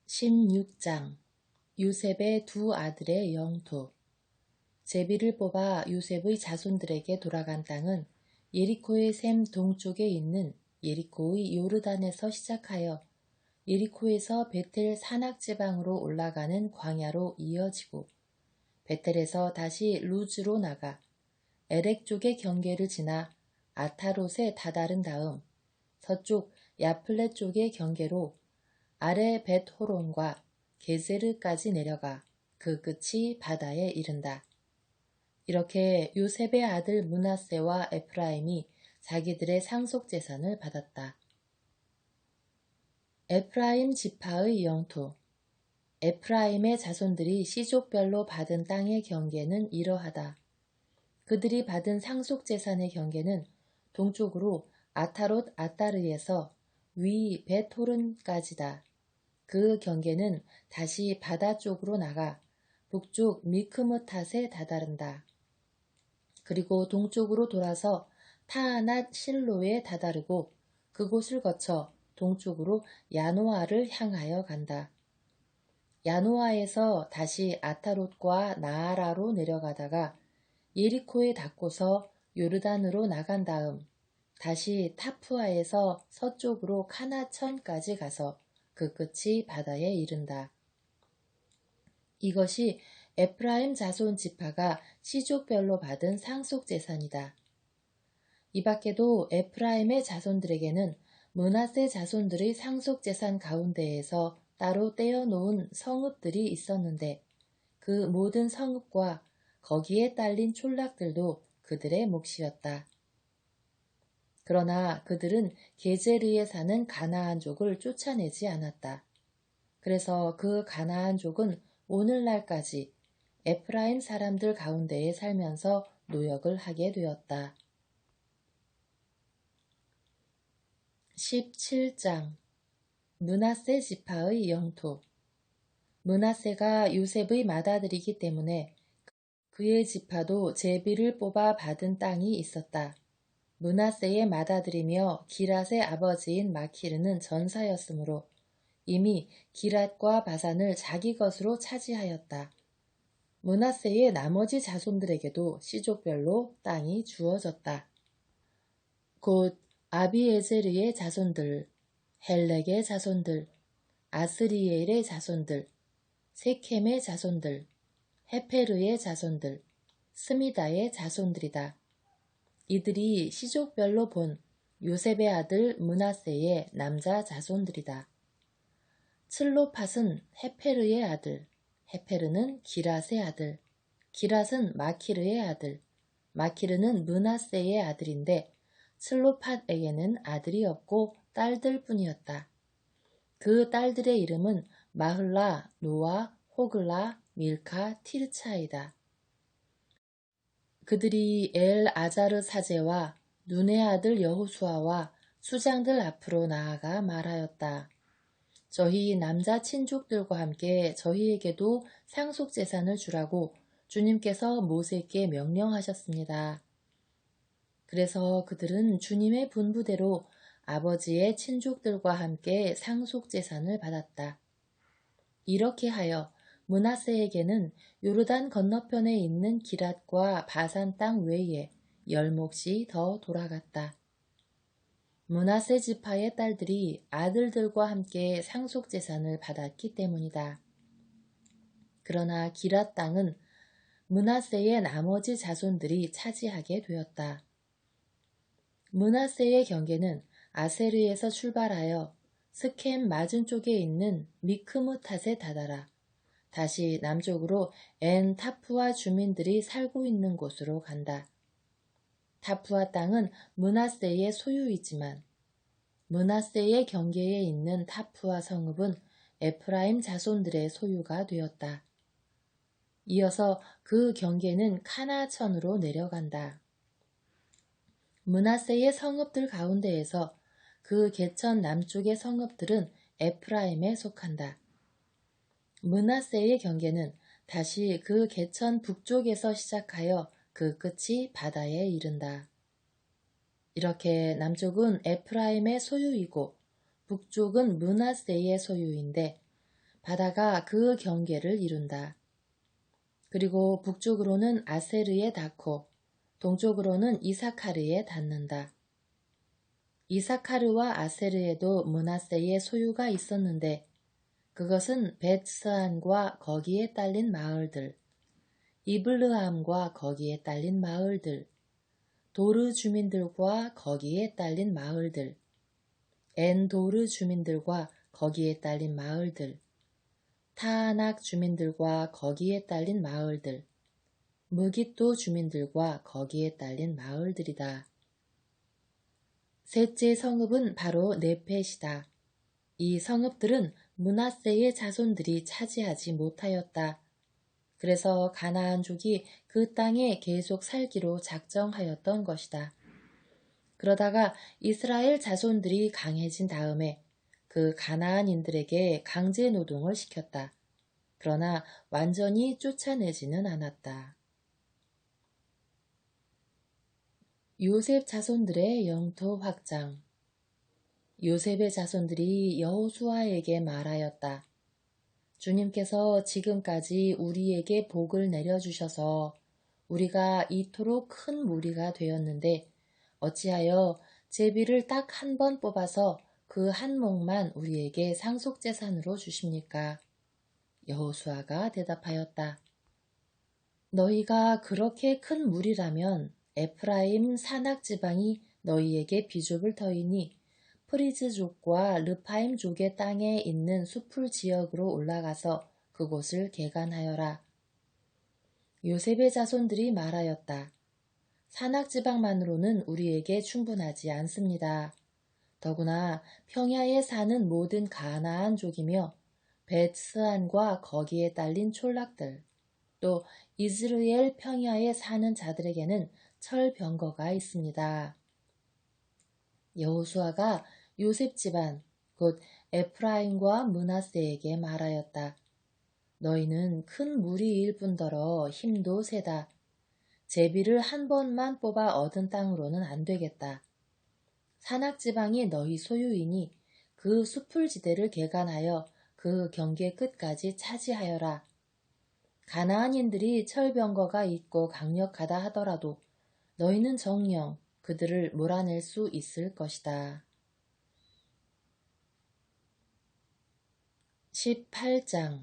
16장 요셉의 두 아들의 영토. 제비를 뽑아 요셉의 자손들에게 돌아간 땅은 예리코의 샘 동쪽에 있는 예리코의 요르단에서 시작하여 예리코에서 베텔 산악지방으로 올라가는 광야로 이어지고 베텔에서 다시 루즈로 나가 에렉 쪽의 경계를 지나 아타롯에 다다른 다음 서쪽 야플렛 쪽의 경계로 아래 벳호론과 게세르까지 내려가 그 끝이 바다에 이른다. 이렇게 요셉의 아들 므낫세와 에프라임이 자기들의 상속재산을 받았다. 에프라임 지파의 영토. 에프라임의 자손들이 시족별로 받은 땅의 경계는 이러하다. 그들이 받은 상속재산의 경계는 동쪽으로 아타롯 아따르에서 위 벳호른까지다. 그 경계는 다시 바다 쪽으로 나가 북쪽 미크므탓에 다다른다. 그리고 동쪽으로 돌아서 타아낫 실로에 다다르고 그곳을 거쳐 동쪽으로 야노아를 향하여 간다. 야노아에서 다시 아타롯과 나아라로 내려가다가 예리코에 닿고서 요르단으로 나간 다음 다시 타푸아에서 서쪽으로 카나천까지 가서 그 끝이 바다에 이른다. 이것이 에프라임 자손 지파가 시족별로 받은 상속재산이다. 이 밖에도 에프라임의 자손들에게는 므낫세 자손들의 상속재산 가운데에서 따로 떼어놓은 성읍들이 있었는데 그 모든 성읍과 거기에 딸린 촌락들도 그들의 몫이었다. 그러나 그들은 게제르에 사는 가나안족을 쫓아내지 않았다. 그래서 그 가나안족은 오늘날까지 에프라임 사람들 가운데에 살면서 노역을 하게 되었다. 17장 므낫세 지파의 영토. 므낫세가 요셉의 맏아들이기 때문에 그의 지파도 제비를 뽑아 받은 땅이 있었다. 므낫세의 맏아들이며 기랏의 아버지인 마키르는 전사였으므로 이미 기랏과 바산을 자기 것으로 차지하였다. 므낫세의 나머지 자손들에게도 시족별로 땅이 주어졌다. 곧 아비에제르의 자손들, 헬렉의 자손들, 아스리엘의 자손들, 세켐의 자손들, 헤페르의 자손들, 스미다의 자손들이다. 이들이 시족별로 본 요셉의 아들 므낫세의 남자 자손들이다. 칠로팟은 헤페르의 아들, 헤페르는 기랏의 아들, 기랏은 마키르의 아들, 마키르는 므낫세의 아들인데 칠로팟에게는 아들이 없고 딸들 뿐이었다. 그 딸들의 이름은 마흘라, 노아, 호글라, 밀카, 티르차이다. 그들이 엘 아자르 사제와 눈의 아들 여호수아와 수장들 앞으로 나아가 말하였다. 저희 남자 친족들과 함께 저희에게도 상속재산을 주라고 주님께서 모세께 명령하셨습니다. 그래서 그들은 주님의 분부대로 아버지의 친족들과 함께 상속재산을 받았다. 이렇게 하여 므낫세에게는 요르단 건너편에 있는 기랏과 바산 땅 외에 10몫이 더 돌아갔다. 므낫세 지파의 딸들이 아들들과 함께 상속재산을 받았기 때문이다. 그러나 기랏 땅은 므낫세의 나머지 자손들이 차지하게 되었다. 므낫세의 경계는 아세르에서 출발하여 스켐 맞은 쪽에 있는 미크므탓에 다다라 다시 남쪽으로 엔 타푸아 주민들이 살고 있는 곳으로 간다. 타푸아 땅은 므낫세의 소유이지만 므낫세의 경계에 있는 타푸아 성읍은 에프라임 자손들의 소유가 되었다. 이어서 그 경계는 카나천으로 내려간다. 므낫세의 성읍들 가운데에서 그 개천 남쪽의 성읍들은 에프라임에 속한다. 므낫세의 경계는 다시 그 개천 북쪽에서 시작하여 그 끝이 바다에 이른다. 이렇게 남쪽은 에프라임의 소유이고 북쪽은 므낫세의 소유인데 바다가 그 경계를 이룬다. 그리고 북쪽으로는 아세르에 닿고 동쪽으로는 이사카르에 닿는다. 이사카르와 아세르에도 므낫세의 소유가 있었는데 그것은 벳스안과 거기에 딸린 마을들, 이블르함과 거기에 딸린 마을들, 도르 주민들과 거기에 딸린 마을들, 엔도르 주민들과 거기에 딸린 마을들, 타아낙 주민들과 거기에 딸린 마을들, 무깃도 주민들과 거기에 딸린 마을들이다. 셋째 성읍은 바로 네펫이다. 이 성읍들은 므낫세의 자손들이 차지하지 못하였다. 그래서 가나안족이 그 땅에 계속 살기로 작정하였던 것이다. 그러다가 이스라엘 자손들이 강해진 다음에 그 가나안인들에게 강제 노동을 시켰다. 그러나 완전히 쫓아내지는 않았다. 요셉 자손들의 영토 확장. 요셉의 자손들이 여호수아에게 말하였다. 주님께서 지금까지 우리에게 복을 내려주셔서 우리가 이토록 큰 무리가 되었는데 어찌하여 제비를 딱 한 번 뽑아서 그 한 몫만 우리에게 상속재산으로 주십니까? 여호수아가 대답하였다. 너희가 그렇게 큰 무리라면 에프라임 산악지방이 너희에게 비좁을 터이니 프리즈족과 르파임족의 땅에 있는 수풀 지역으로 올라가서 그곳을 개간하여라. 요셉의 자손들이 말하였다. 산악지방만으로는 우리에게 충분하지 않습니다. 더구나 평야에 사는 모든 가나안족이며 벳스안과 거기에 딸린 촌락들, 또 이스라엘 평야에 사는 자들에게는 철병거가 있습니다. 여호수아가 요셉 집안 곧 에프라임과 므낫세에게 말하였다. 너희는 큰 무리일 뿐더러 힘도 세다. 제비를 한 번만 뽑아 얻은 땅으로는 안 되겠다. 산악지방이 너희 소유이니 그 수풀지대를 개간하여 그 경계 끝까지 차지하여라. 가나안인들이 철병거가 있고 강력하다 하더라도 너희는 정녕 그들을 몰아낼 수 있을 것이다. 18장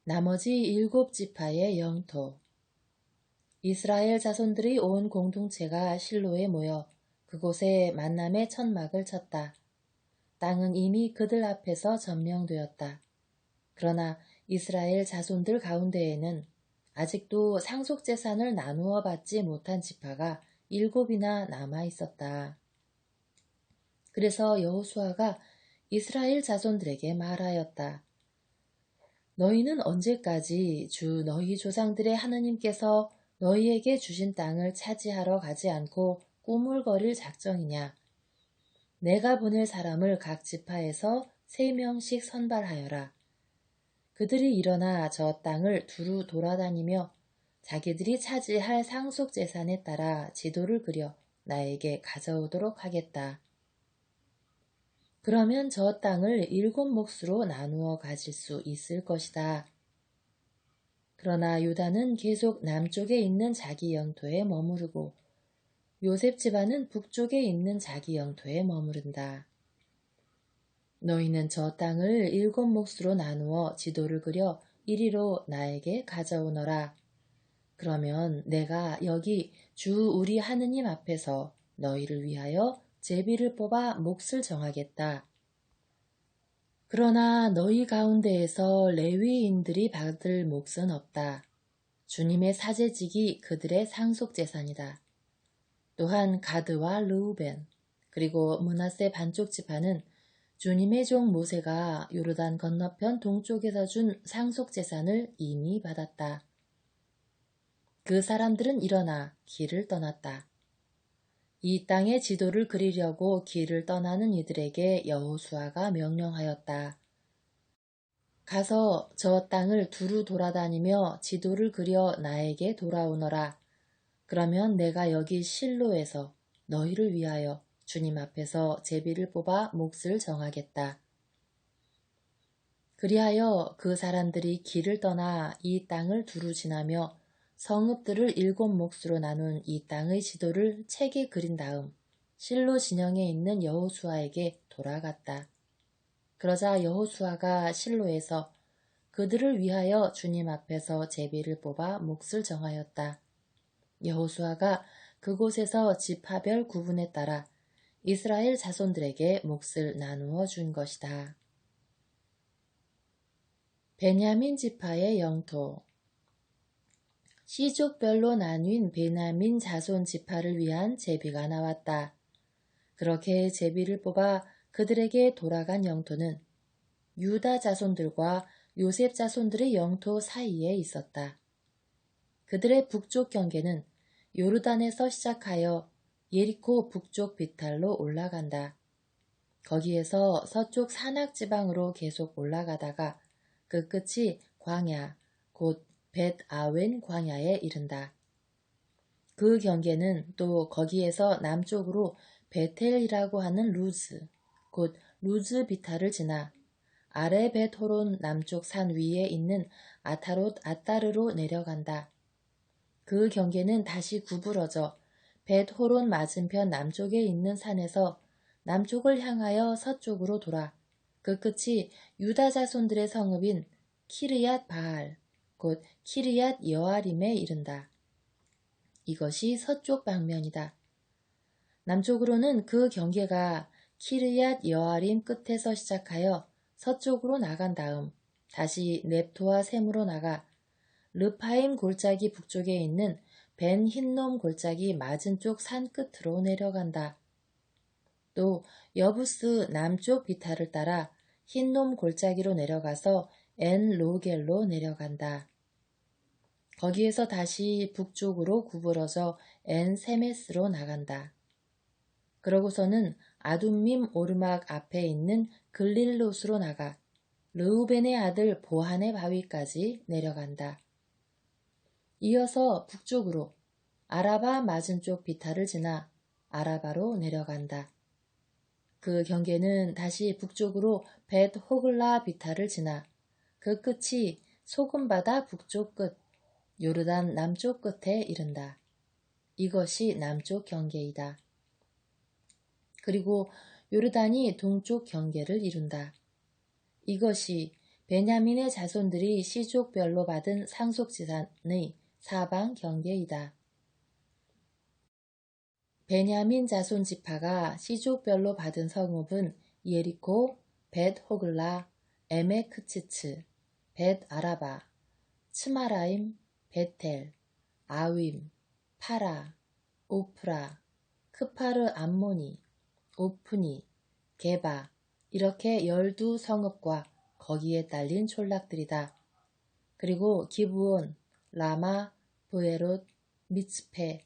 나머지 7지파의 영토. 이스라엘 자손들이 온 공동체가 실로에 모여 그곳에 만남의 천막을 쳤다. 땅은 이미 그들 앞에서 점령되었다. 그러나 이스라엘 자손들 가운데에는 아직도 상속재산을 나누어 받지 못한 지파가 7이나 남아 있었다. 그래서 여호수아가 이스라엘 자손들에게 말하였다. 너희는 언제까지 주 너희 조상들의 하느님께서 너희에게 주신 땅을 차지하러 가지 않고 꾸물거릴 작정이냐? 내가 보낼 사람을 각 지파에서 3명씩 선발하여라. 그들이 일어나 저 땅을 두루 돌아다니며 자기들이 차지할 상속재산에 따라 지도를 그려 나에게 가져오도록 하겠다. 그러면 저 땅을 7몫으로 나누어 가질 수 있을 것이다. 그러나 유다는 계속 남쪽에 있는 자기 영토에 머무르고 요셉 집안은 북쪽에 있는 자기 영토에 머무른다. 너희는 저 땅을 7몫으로 나누어 지도를 그려 이리로 나에게 가져오너라. 그러면 내가 여기 주 우리 하느님 앞에서 너희를 위하여 제비를 뽑아 몫을 정하겠다. 그러나 너희 가운데에서 레위인들이 받을 몫은 없다. 주님의 사제직이 그들의 상속재산이다. 또한 가드와 르우벤 그리고 므낫세 반쪽 지파는 주님의 종 모세가 요르단 건너편 동쪽에서 준 상속재산을 이미 받았다. 그 사람들은 일어나 길을 떠났다. 이 땅의 지도를 그리려고 길을 떠나는 이들에게 여호수아가 명령하였다. 가서 저 땅을 두루 돌아다니며 지도를 그려 나에게 돌아오너라. 그러면 내가 여기 실로에서 너희를 위하여 주님 앞에서 제비를 뽑아 몫을 정하겠다. 그리하여 그 사람들이 길을 떠나 이 땅을 두루 지나며 성읍들을 7몫으로 나눈 이 땅의 지도를 책에 그린 다음 실로 진영에 있는 여호수아에게 돌아갔다. 그러자 여호수아가 실로에서 그들을 위하여 주님 앞에서 제비를 뽑아 몫을 정하였다. 여호수아가 그곳에서 지파별 구분에 따라 이스라엘 자손들에게 몫을 나누어 준 것이다. 베냐민 지파의 영토. 시족별로 나뉜 베냐민 자손 지파를 위한 제비가 나왔다. 그렇게 제비를 뽑아 그들에게 돌아간 영토는 유다 자손들과 요셉 자손들의 영토 사이에 있었다. 그들의 북쪽 경계는 요르단에서 시작하여 예리코 북쪽 비탈로 올라간다. 거기에서 서쪽 산악지방으로 계속 올라가다가 그 끝이 광야, 곧 벳아웬 광야에 이른다. 그 경계는 또 거기에서 남쪽으로 베텔이라고 하는 루즈, 곧 루즈 비탈을 지나 아래 벳호론 남쪽 산 위에 있는 아타롯 아따르로 내려간다. 그 경계는 다시 구부러져 벳호론 맞은편 남쪽에 있는 산에서 남쪽을 향하여 서쪽으로 돌아 그 끝이 유다 자손들의 성읍인 키르얏 바알, 곧 키르얏 여아림에 이른다. 이것이 서쪽 방면이다. 남쪽으로는 그 경계가 키르얏 여아림 끝에서 시작하여 서쪽으로 나간 다음 다시 넵토와 셈으로 나가 르파임 골짜기 북쪽에 있는 벤 흰놈 골짜기 맞은쪽 산 끝으로 내려간다. 또 여부스 남쪽 비탈을 따라 흰놈 골짜기로 내려가서 엔 로겔로 내려간다. 거기에서 다시 북쪽으로 구부러져 엔 세메스로 나간다. 그러고서는 아둠밈 오르막 앞에 있는 글릴롯으로 나가 르우벤의 아들 보한의 바위까지 내려간다. 이어서 북쪽으로 아라바 맞은쪽 비탈을 지나 아라바로 내려간다. 그 경계는 다시 북쪽으로 벳 호글라 비탈을 지나 그 끝이 소금바다 북쪽 끝, 요르단 남쪽 끝에 이른다. 이것이 남쪽 경계이다. 그리고 요르단이 동쪽 경계를 이룬다. 이것이 베냐민의 자손들이 시족별로 받은 상속지산의 사방 경계이다. 베냐민 자손 지파가 시족별로 받은 성읍은 예리코, 벳 호글라, 에메크치츠, 벳 아라바, 츠마라임, 베텔, 아윈, 파라, 오프라, 크파르 암모니, 오프니, 게바 이렇게 12성읍과 거기에 딸린 촌락들이다. 그리고 기브온, 라마, 브에롯, 미츠페,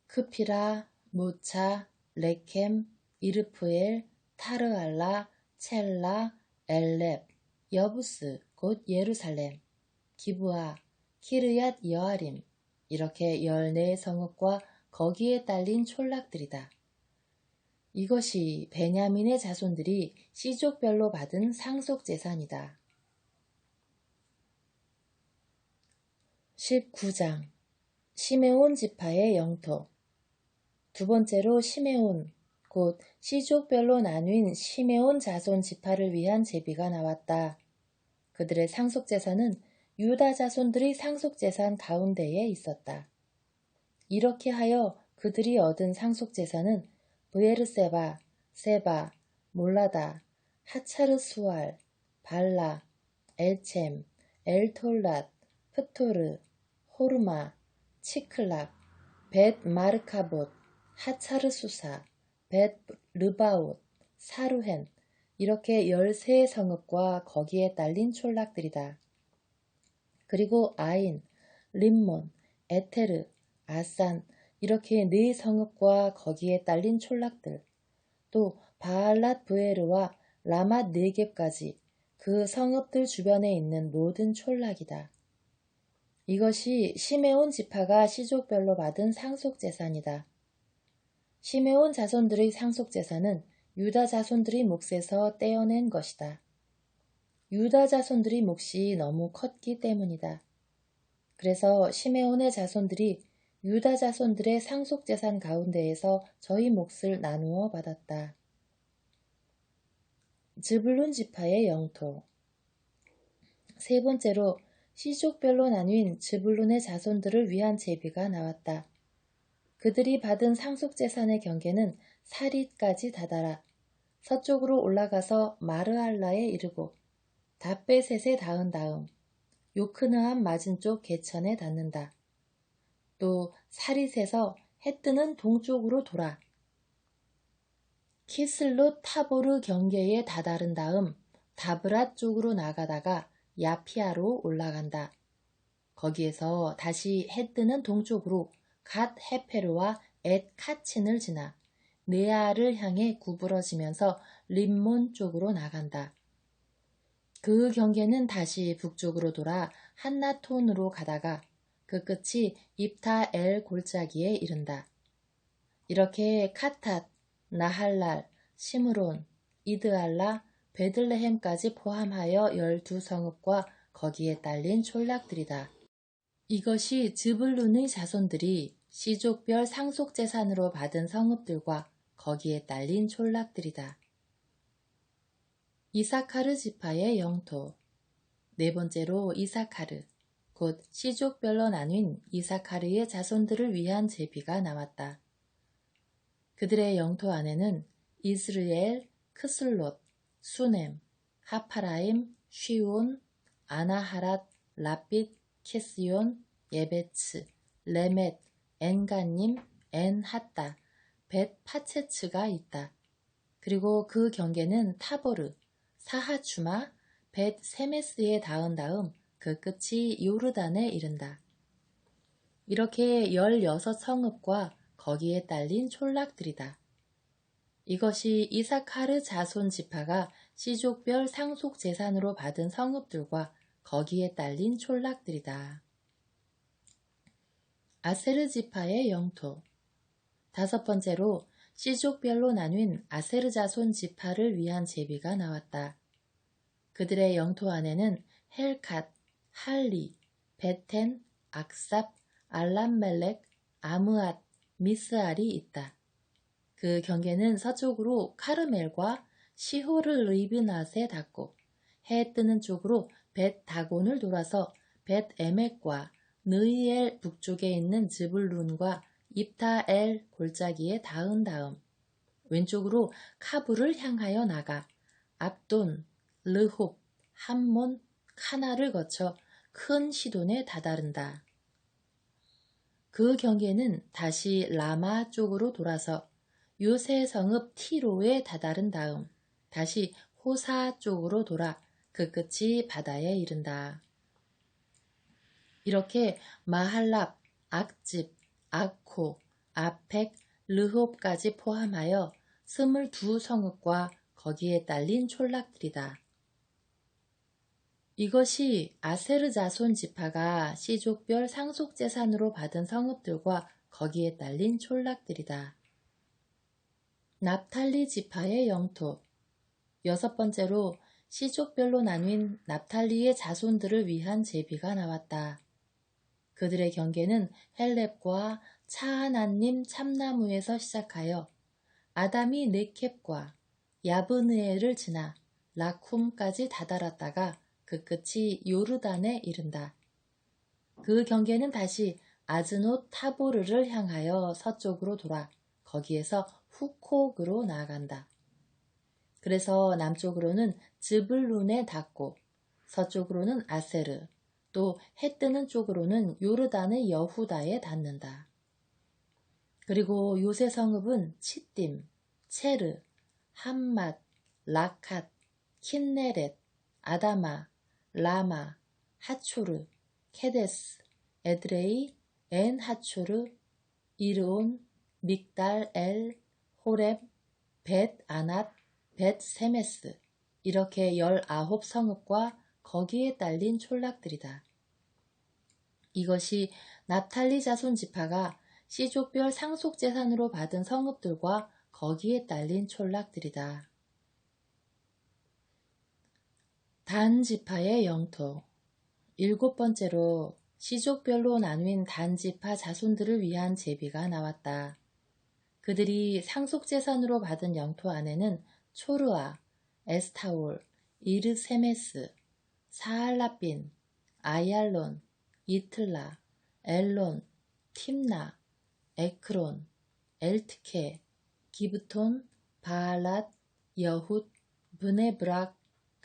크피라, 모차, 레켐, 이르프엘, 타르알라, 첼라, 엘렙, 여부스, 곧 예루살렘, 기브아, 키르얏 여아림 이렇게 14성읍과 거기에 딸린 촌락들이다. 이것이 베냐민의 자손들이 시족별로 받은 상속재산이다. 19장 시메온 지파의 영토. 두 번째로 시메온, 곧 시족별로 나뉜 시메온 자손 지파를 위한 제비가 나왔다. 그들의 상속재산은 유다 자손들의 상속재산 가운데에 있었다. 이렇게 하여 그들이 얻은 상속재산은 브에르세바, 세바, 몰라다, 하차르수알, 발라, 엘쳔, 엘톨랏, 프토르, 호르마, 치클락, 벳 마르카봇, 하차르수사, 벳 르바옷, 사루헨 이렇게 13성읍과 거기에 딸린 촌락들이다. 그리고 아인, 림몬, 에테르, 아산 이렇게 4성읍과 거기에 딸린 촌락들, 또 바알랏 브에르와 라맛 네겝까지 그 성읍들 주변에 있는 모든 촌락이다. 이것이 시메온 지파가 시족별로 받은 상속재산이다. 시메온 자손들의 상속재산은 유다 자손들의 몫에서 떼어낸 것이다. 유다 자손들이 몫이 너무 컸기 때문이다. 그래서 시메온의 자손들이 유다 자손들의 상속재산 가운데에서 저희 몫을 나누어 받았다. 즈불룬 지파의 영토. 세 번째로 시족별로 나뉜 즈불룬의 자손들을 위한 제비가 나왔다. 그들이 받은 상속재산의 경계는 사릿까지 다다라 서쪽으로 올라가서 마르알라에 이르고 다베셋에 닿은 다음 요크느함 맞은쪽 개천에 닿는다. 또 사릿에서 해 뜨는 동쪽으로 돌아 키슬롯 타보르 경계에 다다른 다음 다브랏 쪽으로 나가다가 야피아로 올라간다. 거기에서 다시 해 뜨는 동쪽으로 갓 헤페르와 엣 카친을 지나 네아를 향해 구부러지면서 림몬 쪽으로 나간다. 그 경계는 다시 북쪽으로 돌아 한나톤으로 가다가 그 끝이 입타 엘 골짜기에 이른다. 이렇게 카탓, 나할랄, 시므론, 이드알라, 베들레헴까지 포함하여 12성읍과 거기에 딸린 촌락들이다. 이것이 즈불룬의 자손들이 시족별 상속재산으로 받은 성읍들과 거기에 딸린 촌락들이다. 이사카르 지파의 영토. 네 번째로 이사카르, 곧 시족별로 나뉜 이사카르의 자손들을 위한 제비가 나왔다. 그들의 영토 안에는 이스르엘, 크슬롯, 수넴, 하파라임, 쉬온, 아나하랏, 라빛, 키스온, 예베츠, 레멧, 엔가님, 엔핫다, 벳 파체츠가 있다. 그리고 그 경계는 타보르, 사하추마, 벳 세메스에 닿은 다음 그 끝이 요르단에 이른다. 이렇게 16성읍과 거기에 딸린 촌락들이다. 이것이 이사카르 자손 지파가 시족별 상속 재산으로 받은 성읍들과 거기에 딸린 촌락들이다. 아세르 지파의 영토. 다섯 번째로 시족별로 나뉜 아세르 자손 지파를 위한 제비가 나왔다. 그들의 영토 안에는 헬캇, 할리, 베텐, 악삽, 알람멜렉, 아므앗, 미스알이 있다. 그 경계는 서쪽으로 카르멜과 시호르 리브낫에 닿고 해 뜨는 쪽으로 벳 다곤을 돌아서 벳 에멕과 느이엘 북쪽에 있는 즈불룬과 입타 엘 골짜기에 닿은 다음 왼쪽으로 카불을 향하여 나가 압돈, 르홉, 함몬, 카나를 거쳐 큰 시돈에 다다른다. 그 경계는 다시 라마 쪽으로 돌아서 요새 성읍 티로에 다다른 다음 다시 호사 쪽으로 돌아 그 끝이 바다에 이른다. 이렇게 마할랍, 악집, 아코, 아펙, 르홉까지 포함하여 22성읍과 거기에 딸린 촌락들이다. 이것이 아세르 자손 지파가 시족별 상속재산으로 받은 성읍들과 거기에 딸린 촌락들이다. 납탈리 지파의 영토. 여섯 번째로 시족별로 나뉜 납탈리의 자손들을 위한 제비가 나왔다. 그들의 경계는 헬렙과 차하나님 참나무에서 시작하여 아담이 네켑과 야브느엘을 지나 라쿰까지 다다랐다가 그 끝이 요르단에 이른다. 그 경계는 다시 아즈노 타보르를 향하여 서쪽으로 돌아 거기에서 후콕으로 나아간다. 그래서 남쪽으로는 즈불룬에 닿고 서쪽으로는 아세르, 또 해 뜨는 쪽으로는 요르단의 여후다에 닿는다. 그리고 요새 성읍은 치딤, 체르, 함맛, 라캇, 킨네렛, 아다마, 라마, 하초르, 케데스, 에드레이, 엔 하초르, 이르온, 믹달 엘, 호렙, 벳 아낫, 벳 세메스 이렇게 19성읍과 거기에 딸린 촌락들이다. 이것이 납탈리 자손 지파가 시족별 상속재산으로 받은 성읍들과 거기에 딸린 촌락들이다. 단 지파의 영토. 7번째로 시족별로 나뉜 단 지파 자손들을 위한 제비가 나왔다. 그들이 상속재산으로 받은 영토 안에는 초르아, 에스타올, 이르세메스, 사할라빈, 아얄론, 이틀라, 엘론, 팀나, 에크론, 엘트케, 기브톤, 바알랏, 여훗, 브네브락,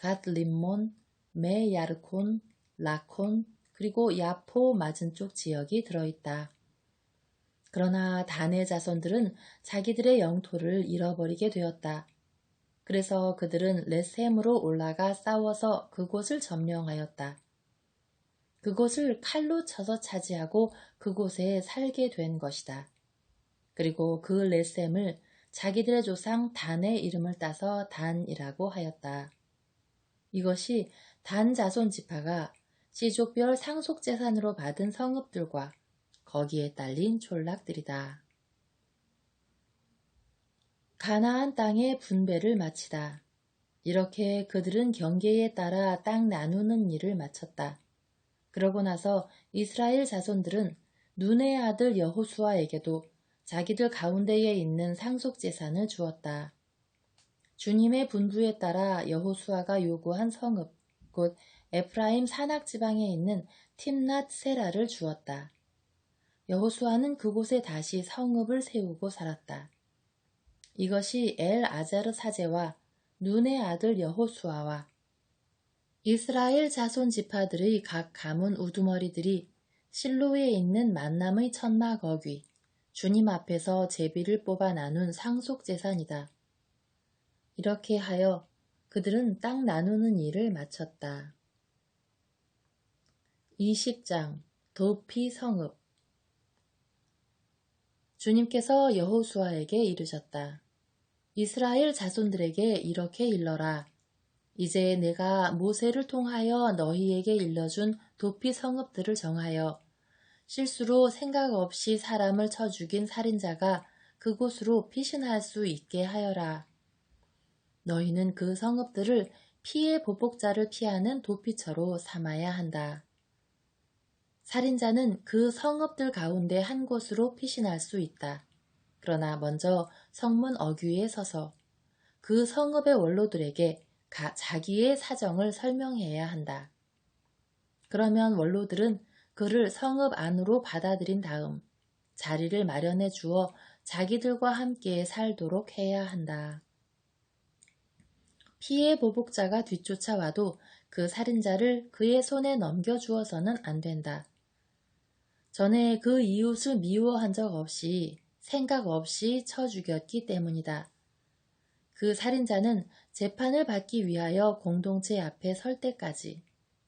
갓림몬, 메야르콘, 라콘, 그리고 야포 맞은쪽 지역이 들어있다. 그러나 단의 자손들은 자기들의 영토를 잃어버리게 되었다. 그래서 그들은 레셈으로 올라가 싸워서 그곳을 점령하였다. 그곳을 칼로 쳐서 차지하고 그곳에 살게 된 것이다. 그리고 그 레셈을 자기들의 조상 단의 이름을 따서 단이라고 하였다. 이것이 단 자손 지파가 시족별 상속재산으로 받은 성읍들과 거기에 딸린 촌락들이다. 가나안 땅의 분배를 마치다. 이렇게 그들은 경계에 따라 땅 나누는 일을 마쳤다. 그러고 나서 이스라엘 자손들은 눈의 아들 여호수아에게도 자기들 가운데에 있는 상속재산을 주었다. 주님의 분부에 따라 여호수아가 요구한 성읍, 곧 에프라임 산악지방에 있는 팀낫 세라를 주었다. 여호수아는 그곳에 다시 성읍을 세우고 살았다. 이것이 엘 아자르 사제와 눈의 아들 여호수아와 이스라엘 자손 지파들의 각 가문 우두머리들이 실로에 있는 만남의 천막 어귀, 주님 앞에서 제비를 뽑아 나눈 상속재산이다. 이렇게 하여 그들은 땅 나누는 일을 마쳤다. 20장 도피 성읍. 주님께서 여호수아에게 이르셨다. 이스라엘 자손들에게 이렇게 일러라. 이제 내가 모세를 통하여 너희에게 일러준 도피 성읍들을 정하여 실수로 생각 없이 사람을 쳐 죽인 살인자가 그곳으로 피신할 수 있게 하여라. 너희는 그 성읍들을 피해 보복자를 피하는 도피처로 삼아야 한다. 살인자는 그 성읍들 가운데 한 곳으로 피신할 수 있다. 그러나 먼저 성문 어귀에 서서 그 성읍의 원로들에게 자기의 사정을 설명해야 한다. 그러면 원로들은 그를 성읍 안으로 받아들인 다음 자리를 마련해 주어 자기들과 함께 살도록 해야 한다. 피해 보복자가 뒤쫓아와도 그 살인자를 그의 손에 넘겨주어서는 안 된다. 전에 그 이웃을 미워한 적 없이 생각 없이 쳐 죽였기 때문이다. 그 살인자는 재판을 받기 위하여 공동체 앞에 설 때까지,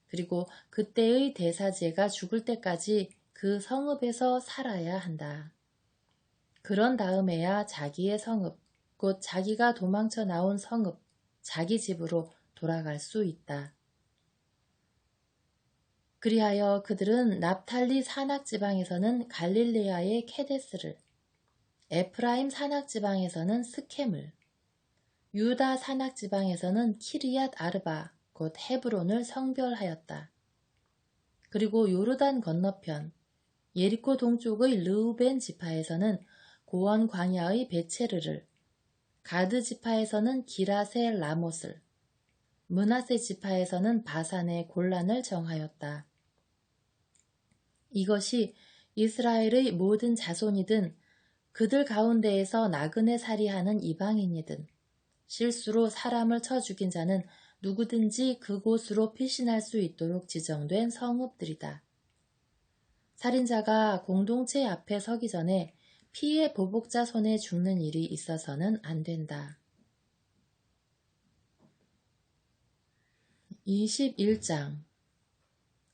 그리고 그때의 대사제가 죽을 때까지 그 성읍에서 살아야 한다. 그런 다음에야 자기의 성읍, 곧 자기가 도망쳐 나온 성읍, 자기 집으로 돌아갈 수 있다. 그리하여 그들은 납탈리 산악지방에서는 갈릴레아의 케데스를, 에프라임 산악지방에서는 스켐을, 유다 산악지방에서는 키리앗 아르바, 곧 헤브론을 성별하였다. 그리고 요르단 건너편 예리코 동쪽의 르우벤 지파에서는 고원 광야의 베체르를, 가드 지파에서는 기라세 라못을, 므낫세 지파에서는 바산의 골란을 정하였다. 이것이 이스라엘의 모든 자손이든 그들 가운데에서 나그네 살이하는 이방인이든 실수로 사람을 쳐 죽인 자는 누구든지 그곳으로 피신할 수 있도록 지정된 성읍들이다. 살인자가 공동체 앞에 서기 전에 피해 보복자 손에 죽는 일이 있어서는 안 된다. 21장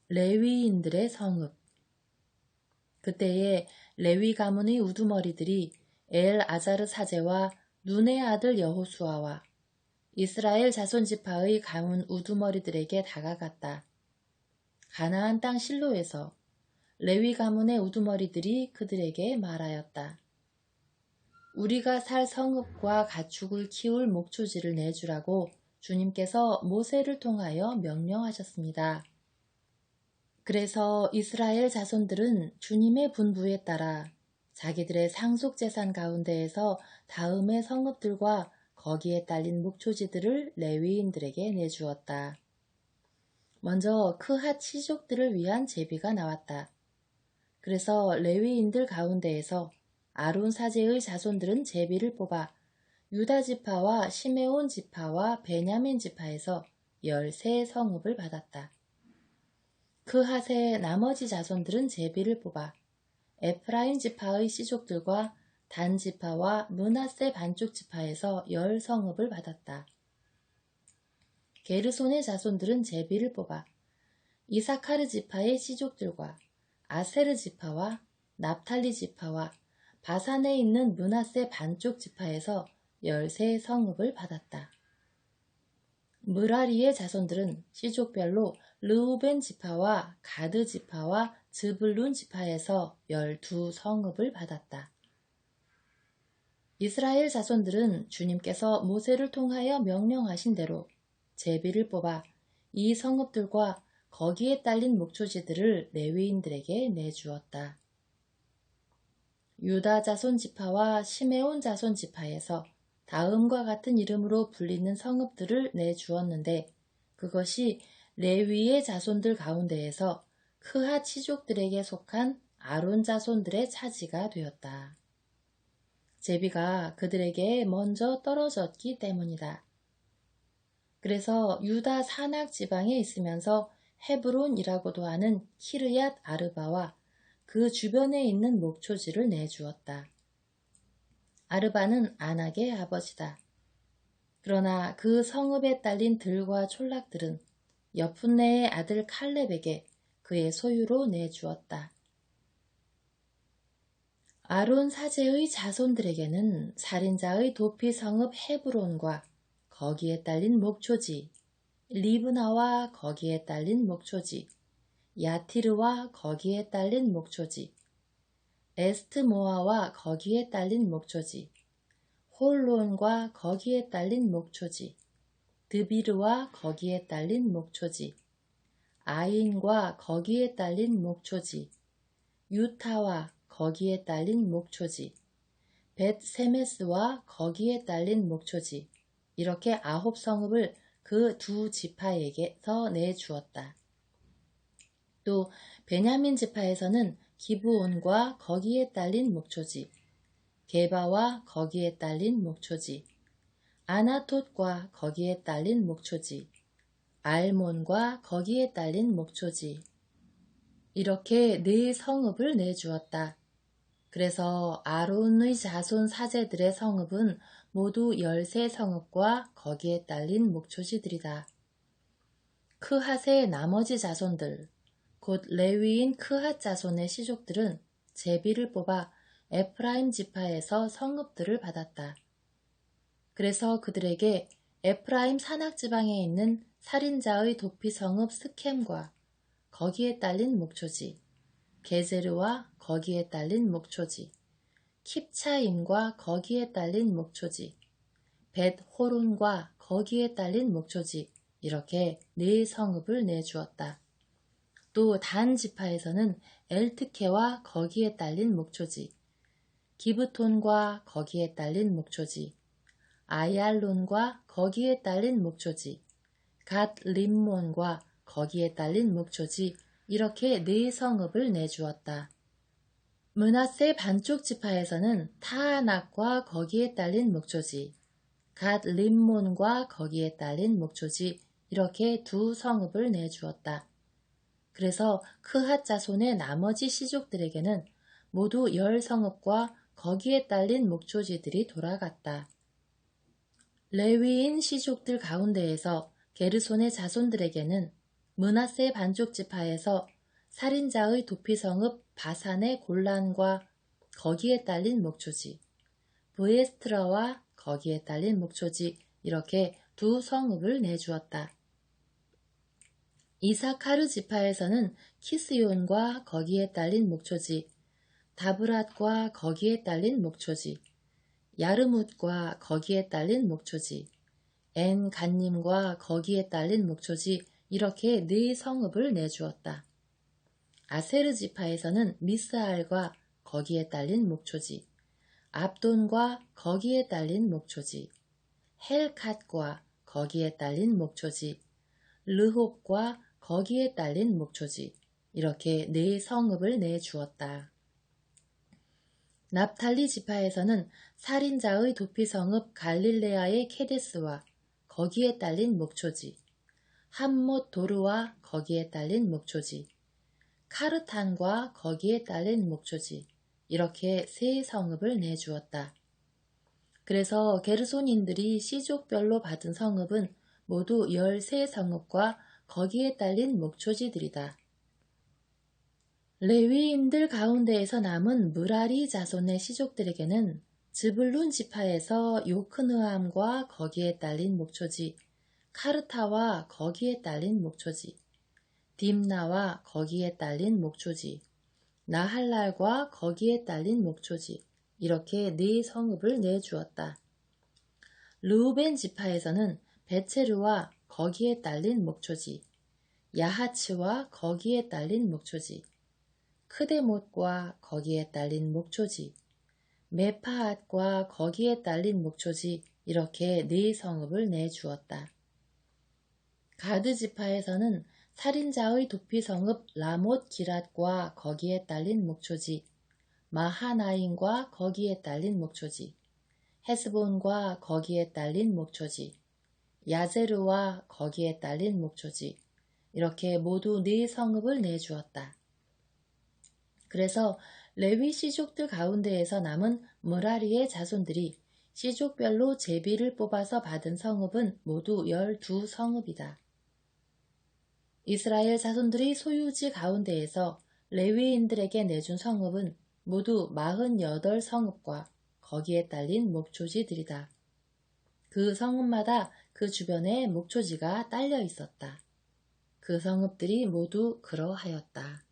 레위인들의 성읍. 그때에 레위 가문의 우두머리들이 엘 아자르 사제와 눈의 아들 여호수아와 이스라엘 자손 지파의 가문 우두머리들에게 다가갔다. 가나안 땅 실로에서 레위 가문의 우두머리들이 그들에게 말하였다. 우리가 살 성읍과 가축을 키울 목초지를 내주라고 주님께서 모세를 통하여 명령하셨습니다. 그래서 이스라엘 자손들은 주님의 분부에 따라 자기들의 상속재산 가운데에서 다음의 성읍들과 거기에 딸린 목초지들을 레위인들에게 내주었다. 먼저 크핫 시족들을 위한 제비가 나왔다. 그래서 레위인들 가운데에서 아론 사제의 자손들은 제비를 뽑아 유다 지파와 시메온 지파와 베냐민 지파에서 13성읍을 받았다. 크핫의 나머지 자손들은 제비를 뽑아 에프라임 지파의 시족들과 단 지파와 므낫세 반쪽 지파에서 10성읍을 받았다. 게르손의 자손들은 제비를 뽑아 이사카르 지파의 시족들과 아세르 지파와 납탈리 지파와 바산에 있는 므낫세 반쪽 지파에서 13성읍을 받았다. 므라리의 자손들은 시족별로 르우벤 지파와 가드 지파와 즈블룬 지파에서 12성읍을 받았다. 이스라엘 자손들은 주님께서 모세를 통하여 명령하신 대로 제비를 뽑아 이 성읍들과 거기에 딸린 목초지들을 레위인들에게 내주었다. 유다 자손 지파와 시메온 자손 지파에서 다음과 같은 이름으로 불리는 성읍들을 내주었는데 그것이 레위의 자손들 가운데에서 크핫 시족들에게 속한 아론 자손들의 차지가 되었다. 제비가 그들에게 먼저 떨어졌기 때문이다. 그래서 유다 산악 지방에 있으면서 헤브론이라고도 하는 키르얏 아르바와 그 주변에 있는 목초지를 내주었다. 아르바는 아낙의 아버지다. 그러나 그 성읍에 딸린 들과 촌락들은 여푼네의 아들 칼렙에게 그의 소유로 내주었다. 아론 사제의 자손들에게는 살인자의 도피 성읍 헤브론과 거기에 딸린 목초지, 리브나와 거기에 딸린 목초지, 야티르와 거기에 딸린 목초지, 에스트모아와 거기에 딸린 목초지, 홀론과 거기에 딸린 목초지, 드비르와 거기에 딸린 목초지, 아인과 거기에 딸린 목초지, 유타와 거기에 딸린 목초지, 벳세메스와 거기에 딸린 목초지, 이렇게 9성읍을 그 두 지파에게서 내주었다. 또 베냐민 지파에서는 기브온과 거기에 딸린 목초지, 게바와 거기에 딸린 목초지, 아나톳과 거기에 딸린 목초지, 알몬과 거기에 딸린 목초지, 이렇게 4성읍을 내주었다. 그래서 아론의 자손 사제들의 성읍은 모두 13성읍과 거기에 딸린 목초지들이다. 크핫의 나머지 자손들, 곧 레위인 크핫 자손의 시족들은 제비를 뽑아 에프라임 지파에서 성읍들을 받았다. 그래서 그들에게 에프라임 산악지방에 있는 살인자의 도피 성읍 스켐과 거기에 딸린 목초지, 게제르와 거기에 딸린 목초지, 킵차임과 거기에 딸린 목초지, 벳호론과 거기에 딸린 목초지, 이렇게 4성읍을 내주었다. 또 단 지파에서는 엘트케와 거기에 딸린 목초지, 기브톤과 거기에 딸린 목초지, 아얄론과 거기에 딸린 목초지, 갓 림몬과 거기에 딸린 목초지, 이렇게 4성읍을 내주었다. 므낫세 반쪽 지파에서는 타아낙과 거기에 딸린 목초지, 갓 림몬과 거기에 딸린 목초지, 이렇게 2성읍을 내주었다. 그래서 크핫 자손의 나머지 시족들에게는 모두 10성읍과 거기에 딸린 목초지들이 돌아갔다. 레위인 시족들 가운데에서 게르손의 자손들에게는 므낫세 반쪽 지파에서 살인자의 도피 성읍 바산의 골란과 거기에 딸린 목초지, 브에스트라와 거기에 딸린 목초지, 이렇게 2성읍을 내주었다. 이사카르 지파에서는 키스온과 거기에 딸린 목초지, 다브랏과 거기에 딸린 목초지, 야르뭇과 거기에 딸린 목초지, 엔 간님과 거기에 딸린 목초지 이렇게 네 성읍을 내주었다. 아세르 지파에서는 미스알과 거기에 딸린 목초지, 압돈과 거기에 딸린 목초지, 헬캇과 거기에 딸린 목초지, 르홉과 거기에 딸린 목초지 이렇게 네 성읍을 내주었다. 납탈리 지파에서는 살인자의 도피 성읍 갈릴레아의 케데스와 거기에 딸린 목초지, 함못 도르와 거기에 딸린 목초지, 카르탄과 거기에 딸린 목초지 이렇게 세 성읍을 내주었다. 그래서 게르손인들이 시족별로 받은 성읍은 모두 13성읍과 거기에 딸린 목초지들이다. 레위인들 가운데에서 남은 무라리 자손의 시족들에게는 즈불룬 지파에서 요크느함과 거기에 딸린 목초지, 카르타와 거기에 딸린 목초지, 딥나와 거기에 딸린 목초지, 나할랄과 거기에 딸린 목초지 이렇게 네 성읍을 내주었다. 르우벤 지파에서는 베체르와 거기에 딸린 목초지, 야하츠와 거기에 딸린 목초지, 크데못과 거기에 딸린 목초지, 메파앗과 거기에 딸린 목초지 이렇게 네 성읍을 내주었다. 가드 지파에서는 살인자의 도피 성읍 라못 기랏과 거기에 딸린 목초지, 마하나임과 거기에 딸린 목초지, 헤스본과 거기에 딸린 목초지, 야제르와 거기에 딸린 목초지 이렇게 모두 네 성읍을 내주었다. 그래서 레위 시족들 가운데에서 남은 무라리의 자손들이 시족별로 제비를 뽑아서 받은 성읍은 모두 12성읍이다. 이스라엘 자손들이 소유지 가운데에서 레위인들에게 내준 성읍은 모두 48성읍과 거기에 딸린 목초지들이다. 그 성읍마다 그 주변에 목초지가 딸려 있었다. 그 성읍들이 모두 그러하였다.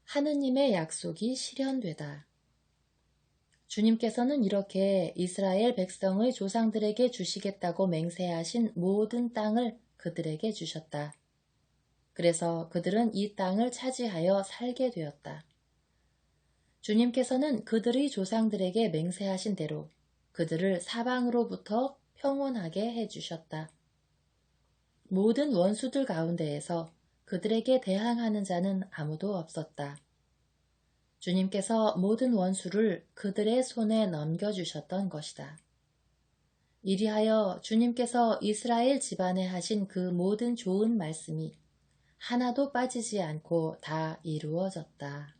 하느님의 약속이 실현되다. 주님께서는 이렇게 이스라엘 백성의 조상들에게 주시겠다고 맹세하신 모든 땅을 그들에게 주셨다. 그래서 그들은 이 땅을 차지하여 살게 되었다. 주님께서는 그들의 조상들에게 맹세하신 대로 그들을 사방으로부터 평온하게 해주셨다. 모든 원수들 가운데에서 그들에게 대항하는 자는 아무도 없었다. 주님께서 모든 원수를 그들의 손에 넘겨주셨던 것이다. 이리하여 주님께서 이스라엘 집안에 하신 그 모든 좋은 말씀이 하나도 빠지지 않고 다 이루어졌다.